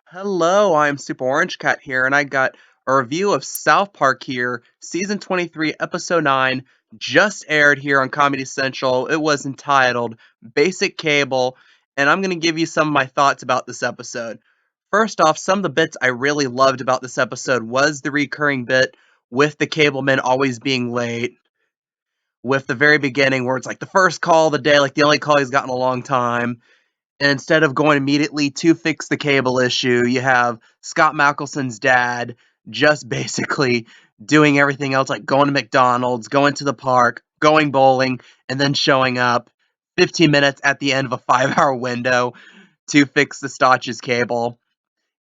Hello, I'm Super Orange Cat here, and I got a review of South Park here, season 23, episode 9, just aired here on Comedy Central. It was entitled Basic Cable, and I'm going to give you some of my thoughts about this episode. First off, some of the bits I really loved about this episode was the recurring bit with the cableman always being late, with the very beginning where it's like the first call of the day, like the only call he's gotten in a long time. And instead of going immediately to fix the cable issue, you have Scott Malkelson's dad just basically doing everything else, like going to McDonald's, going to the park, going bowling, and then showing up 15 minutes at the end of a 5-hour window to fix the Stotch's cable.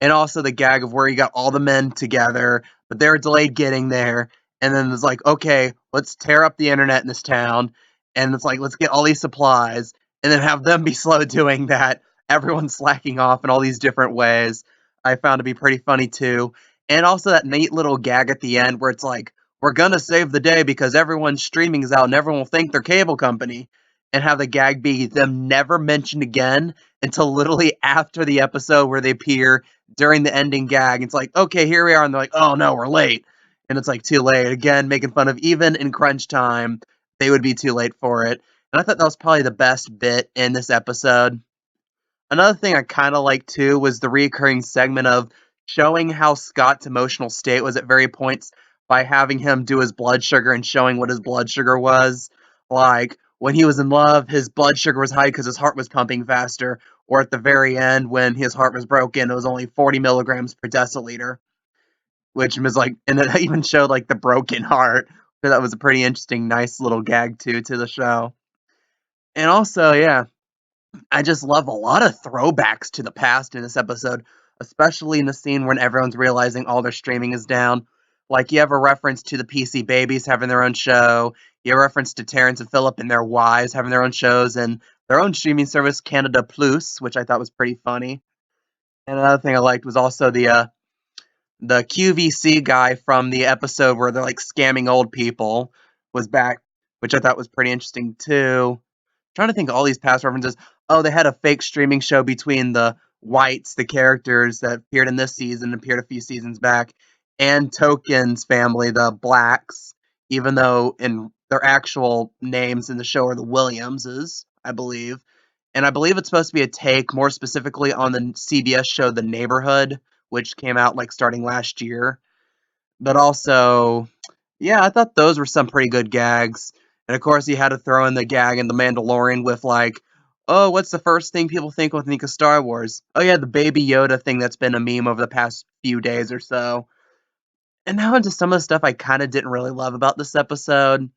And also the gag of where you got all the men together, but they're delayed getting there. And then it's like, okay, let's tear up the internet in this town. And it's like, let's get all these supplies and then have them be slow doing that. Everyone's slacking off in all these different ways. I found to be pretty funny too. And also that neat little gag at the end where it's like, we're gonna save the day because everyone's streaming is out and everyone will thank their cable company. And have the gag be them never mentioned again until literally after the episode where they appear during the ending gag. It's like, okay, here we are. And they're like, oh no, we're late. And it's like too late. Again, making fun of even in crunch time, they would be too late for it. And I thought that was probably the best bit in this episode. Another thing I kind of liked too was the recurring segment of showing how Scott's emotional state was at various points by having him do his blood sugar and showing what his blood sugar was. Like when he was in love, his blood sugar was high because his heart was pumping faster. Or at the very end, when his heart was broken, it was only 40 milligrams per deciliter, which was like, and it even showed like the broken heart. So that was a pretty interesting, nice little gag too to the show. And also, yeah, I just love a lot of throwbacks to the past in this episode, especially in the scene when everyone's realizing all their streaming is down. Like, you have a reference to the PC Babies having their own show, you have a reference to Terrence and Philip and their wives having their own shows, and their own streaming service, Canada Plus, which I thought was pretty funny. And another thing I liked was also the QVC guy from the episode where they're like scamming old people was back, which I thought was pretty interesting too. Trying to think of all these past references. Oh, they had a fake streaming show between the Whites, the characters that appeared in this season, appeared a few seasons back, and Token's family, the Blacks, even though in their actual names in the show are the Williamses, I believe. And I believe it's supposed to be a take more specifically on the CBS show The Neighborhood, which came out like starting last year. But also, yeah, I thought those were some pretty good gags. And of course, you had to throw in the gag in The Mandalorian with like, oh, what's the first thing people think when they think of Star Wars? Oh yeah, the Baby Yoda thing that's been a meme over the past few days or so. And now into some of the stuff I kind of didn't really love about this episode.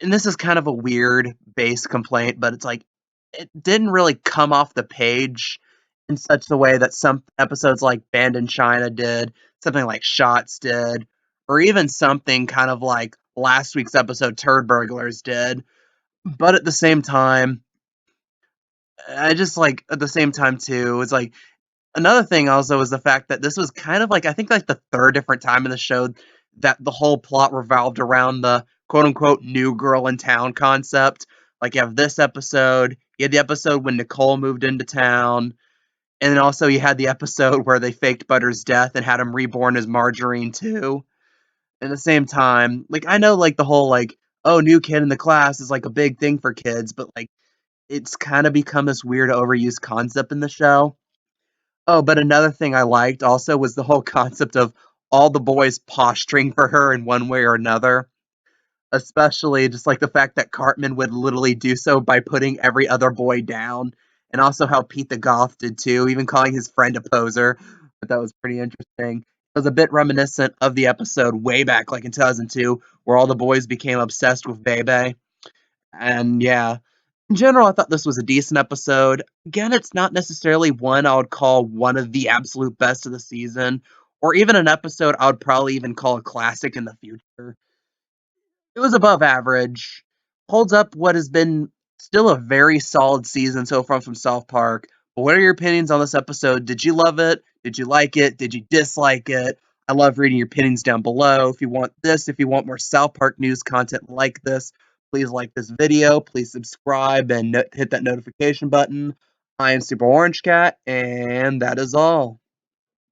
And this is kind of a weird base complaint, but it's like it didn't really come off the page in such the way that some episodes like Band in China did, something like Shots did, or even something kind of like last week's episode Turd Burglars did. But at the same time, I just like at the same time too, it's like another thing also was the fact that this was kind of like I think like the third different time in the show that the whole plot revolved around the quote unquote new girl in town concept. Like you have this episode, you had the episode when Nicole moved into town, and then also you had the episode where they faked Butter's death and had him reborn as Margarine too. At the same time, like I know like the whole like oh new kid in the class is like a big thing for kids, but like it's kind of become this weird overused concept in the show. Oh, but another thing I liked also was the whole concept of all the boys posturing for her in one way or another. Especially just like the fact that Cartman would literally do so by putting every other boy down. And also how Pete the Goth did too, even calling his friend a poser. But that was pretty interesting. It was a bit reminiscent of the episode way back, like in 2002, where all the boys became obsessed with Bebe. And yeah, in general, I thought this was a decent episode. Again, it's not necessarily one I would call one of the absolute best of the season, or even an episode I would probably even call a classic in the future. It was above average, holds up what has been still a very solid season so far from South Park. But what are your opinions on this episode? Did you love it? Did you like it? Did you dislike it? I love reading your opinions down below. If you want this, if you want more South Park news content like this, please like this video, please subscribe, and hit that notification button. I am Super Orange Cat, and that is all.